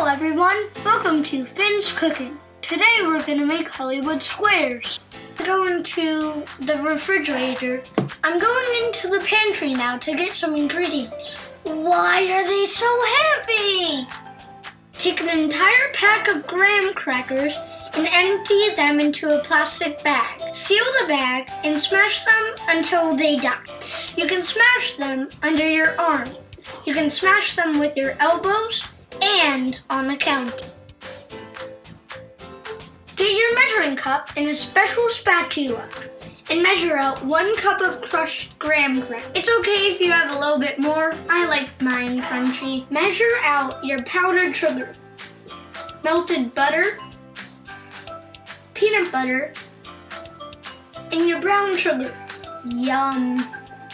everyone, welcome to Finn's Cooking. Today we're going to make Hollywood squares. I'm going to the refrigerator. I'm going into the pantry now to get some ingredients. Why are they so heavy? Take an entire pack of graham crackers and empty them into a plastic bag. Seal the bag and smash them until they die. You can smash them under your arm. You can smash them with your elbows and on the counter. Get your measuring cup and a special spatula and measure out 1 cup of crushed graham crackers. It's okay if you have a little bit more. I like mine crunchy. Measure out your powdered sugar, melted butter, peanut butter, and your brown sugar. Yum!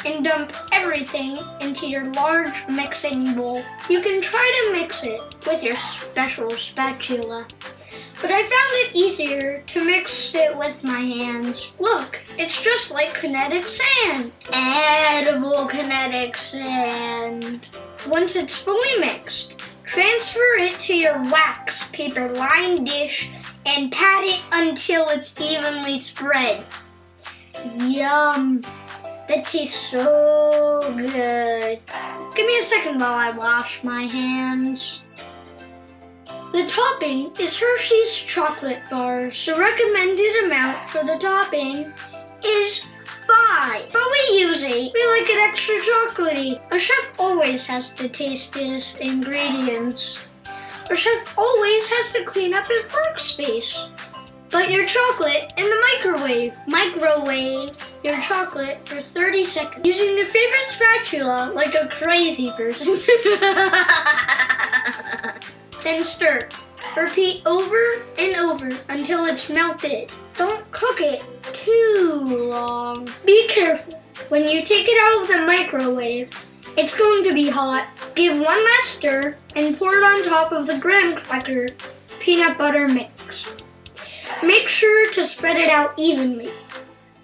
And dump everything into your large mixing bowl. You can try to mix it with your special spatula, but I found it easier to mix it with my hands. Look, it's just like kinetic sand. Edible kinetic sand. Once it's fully mixed, transfer it to your wax paper lined dish and pat it until it's evenly spread. Yum! That tastes so good. Give me a second while I wash my hands. The topping is Hershey's chocolate bars. The recommended amount for the topping is 5, but we use 8. We like it extra chocolatey. A chef always has to taste his ingredients. A chef always has to clean up his workspace. Put your chocolate in the microwave. Microwave your chocolate for 30 seconds using your favorite spatula like a crazy person. Then stir. Repeat over and over until it's melted. Don't cook it too long. Be careful. When you take it out of the microwave, it's going to be hot. Give one last stir and pour it on top of the graham cracker peanut butter mix. Make sure to spread it out evenly.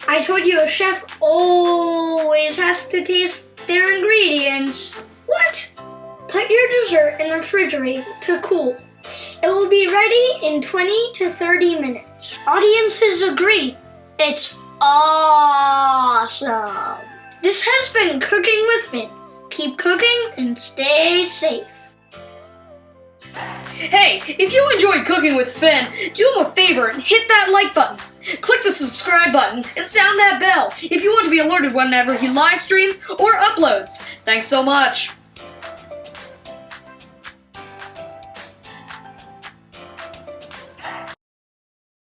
I told you a chef always has to taste their ingredients. What? Put your dessert in the refrigerator to cool. It will be ready in 20 to 30 minutes. Audiences agree. It's awesome. This has been Cooking with Finn. Keep cooking and stay safe. Hey, if you enjoyed Cooking with Finn, do him a favor and hit that like button. Click the subscribe button and sound that bell if you want to be alerted whenever he live streams or uploads. Thanks so much.